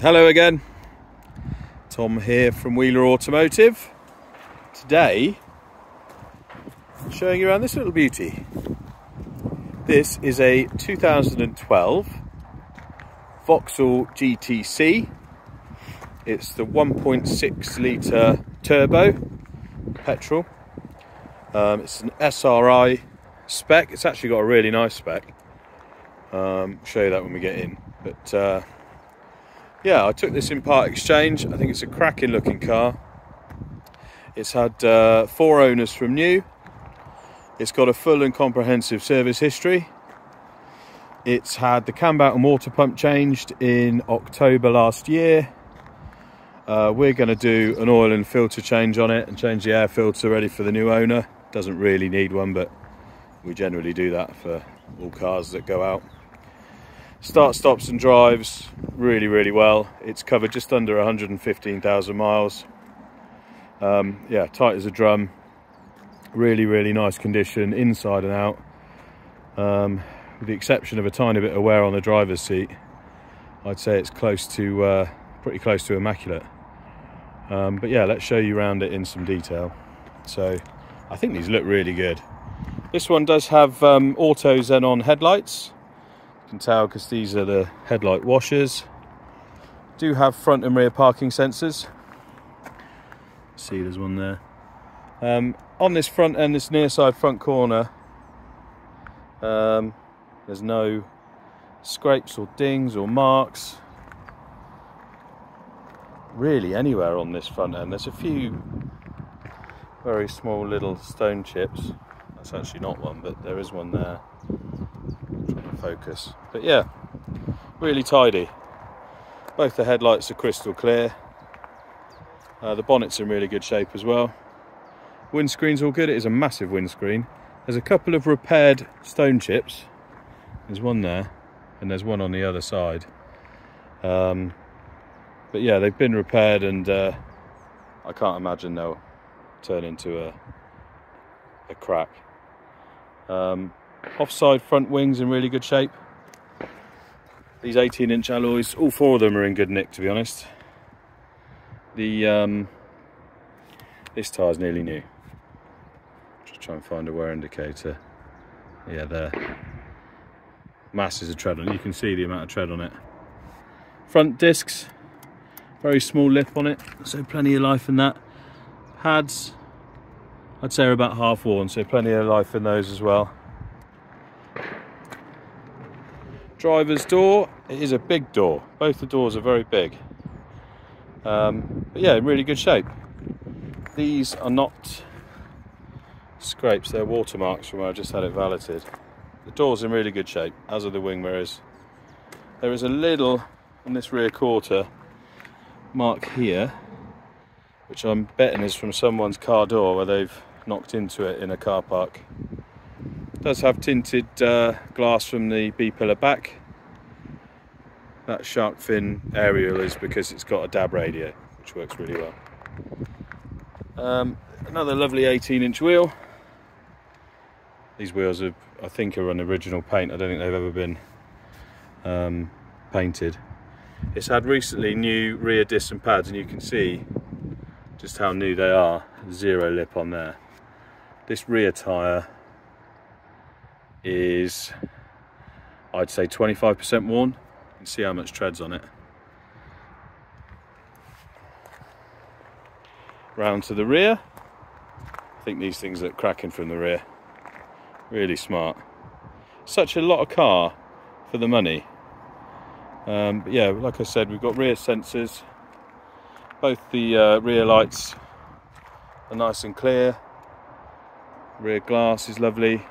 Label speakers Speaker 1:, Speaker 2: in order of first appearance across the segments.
Speaker 1: Hello again, Tom here from Wheeler Automotive. Today, showing you around this little beauty. This is a 2012 Vauxhall GTC. It's the 1.6 litre turbo petrol. It's an SRI spec. It's actually got a really nice spec. I'll show you that when we get in. But yeah, I took this in part exchange. I think it's a cracking looking car. It's had 4 owners from new. It's got a full and comprehensive service history. It's had the cam belt and water pump changed in October last year. We're going to do an oil and filter change on it and change the air filter ready for the new owner. Doesn't really need one, but we generally do that for all cars that go out. Start, stops and drives really well. It's covered just under 115,000 miles. Yeah, tight as a drum. Really nice condition inside and out. With the exception of a tiny bit of wear on the driver's seat, I'd say it's close to pretty close to immaculate. But yeah, let's show you around it in some detail. So I think these look really good. This one does have auto xenon headlights. You can tell because these are the headlight washers. Do have front and rear parking sensors. See, there's one there. On this front end, this near side front corner, there's no scrapes or dings or marks really anywhere on this front end. There's a few very small little stone chips. That's actually not one, but there is one there. I'm trying to focus. But yeah, really tidy. Both the headlights are crystal clear. The bonnet's in really good shape as well. Windscreen's all good. It is a massive windscreen. There's a couple of repaired stone chips. There's one there and there's one on the other side. But yeah, they've been repaired and I can't imagine they'll turn into a crack. Offside front wings in really good shape. These 18-inch alloys, all 4 of them are in good nick, to be honest. This tyre's nearly new. Just try and find a wear indicator. Yeah, there. Masses of tread on it. You can see the amount of tread on it. Front discs, very small lip on it, so plenty of life in that. Pads, I'd say are about half worn, so plenty of life in those as well. Driver's door, it is a big door. Both the doors are very big. But yeah, in really good shape. These are not scrapes, they're watermarks from where I just had it valeted. The door's in really good shape, as are the wing mirrors. There is a little, on this rear quarter, mark here, which I'm betting is from someone's car door where they've knocked into it in a car park. It does have tinted glass from the B-pillar back. That shark fin aerial is because it's got a DAB radio, which works really well. Another lovely 18-inch wheel. These wheels are, I think, are on original paint. I don't think they've ever been painted. It's had recently new rear discs and pads, and you can see just how new they are. 0 lip on there. This rear tyre is, I'd say, 25% worn. You can see how much tread's on it. Round to the rear. I think these things look cracking from the rear. Really smart. Such a lot of car for the money. But yeah, like I said, we've got rear sensors. Both the rear lights are nice and clear. Rear glass is lovely.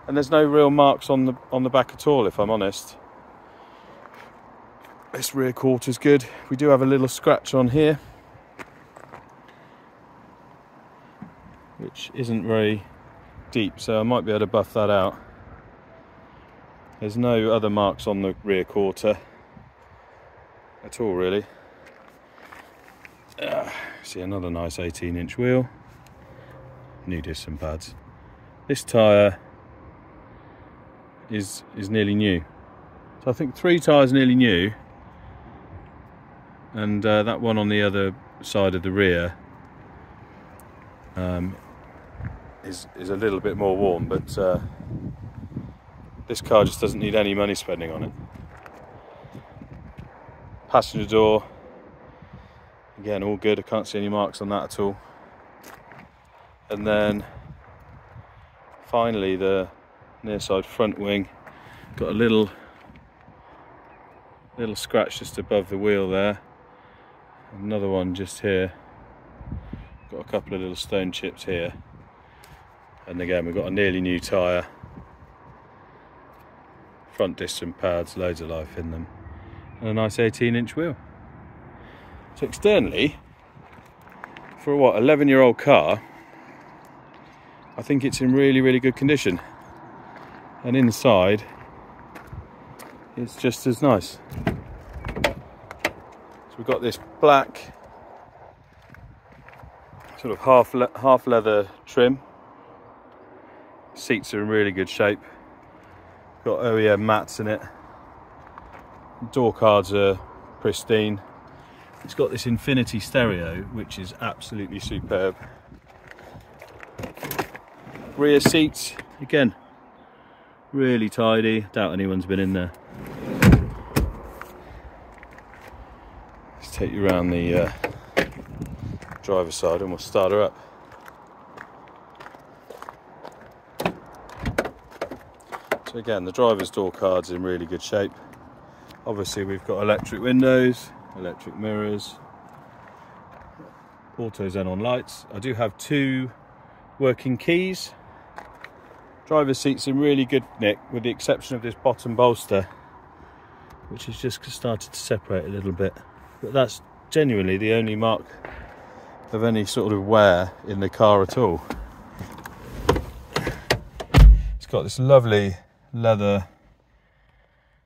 Speaker 1: And there's no real marks on the back at all, if I'm honest. This rear quarter's good. We do have a little scratch on here, which isn't very deep, so I might be able to buff that out. There's no other marks on the rear quarter at all, really. See, another nice 18-inch wheel. New discs and pads. This tyre is nearly new. So I think 3 tyres nearly new, and that one on the other side of the rear is a little bit more worn, but this car just doesn't need any money spending on it. Passenger door, again, all good. I can't see any marks on that at all. And then finally the near side front wing, got a little scratch just above the wheel there, another one just here, got a couple of little stone chips here, and again we've got a nearly new tyre, front disc and pads, loads of life in them, and a nice 18-inch wheel. So externally, for what, 11-year-old car, I think it's in really good condition, and inside it's just as nice. So we've got this black sort of half leather trim. Seats are in really good shape. Got OEM mats in it. Door cards are pristine. It's got this Infinity stereo, which is absolutely superb. Rear seats, again, really tidy. Doubt anyone's been in there. Let's take you around the driver's side and we'll start her up. So again, the driver's door card's in really good shape. Obviously we've got electric windows, electric mirrors, auto xenon lights. I do have 2 working keys. Driver's seat's in really good nick, with the exception of this bottom bolster, which has just started to separate a little bit. But that's genuinely the only mark of any sort of wear in the car at all. It's got this lovely leather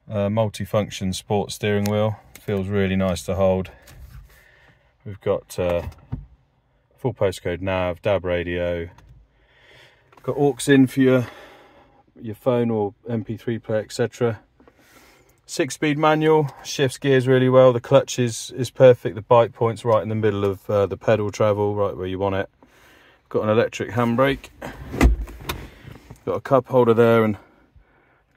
Speaker 1: multi-function sports steering wheel. Feels really nice to hold. We've got full postcode nav, DAB radio. Got aux in for your phone or MP3 player, etc. 6-speed manual, shifts gears really well. The clutch is perfect. The bike point's right in the middle of the pedal travel, right where you want it. Got an electric handbrake. Got a cup holder there and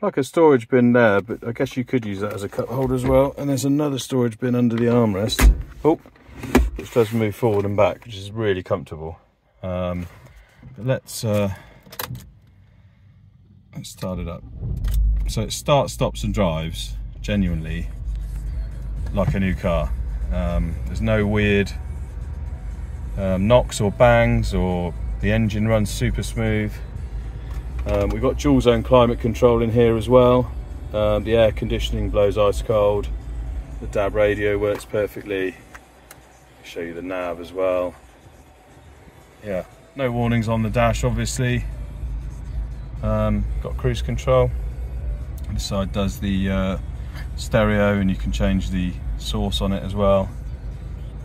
Speaker 1: like a storage bin there, but I guess you could use that as a cup holder as well. And there's another storage bin under the armrest, which does move forward and back, which is really comfortable. But let's start it up. So it starts, stops and drives genuinely like a new car. There's no weird knocks or bangs, or the engine runs super smooth. We've got dual zone climate control in here as well. The air conditioning blows ice cold. The DAB radio works perfectly. I'll show you the nav as well. Yeah, no warnings on the dash obviously. Got cruise control. This side does the stereo, and you can change the source on it as well.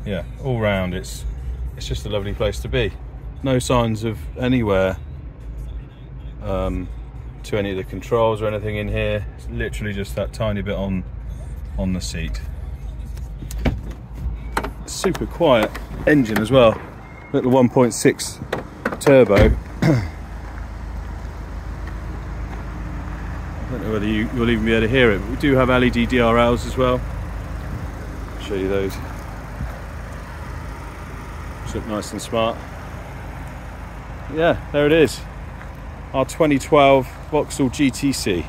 Speaker 1: Yeah, all round it's just a lovely place to be. No signs of anywhere to any of the controls or anything in here. It's literally just that tiny bit on the seat. Super quiet engine as well. Little 1.6 turbo. I don't know whether you'll even be able to hear it, but we do have LED DRLs as well. I'll show you those. Which look nice and smart. Yeah, there it is. Our 2012 Vauxhall GTC.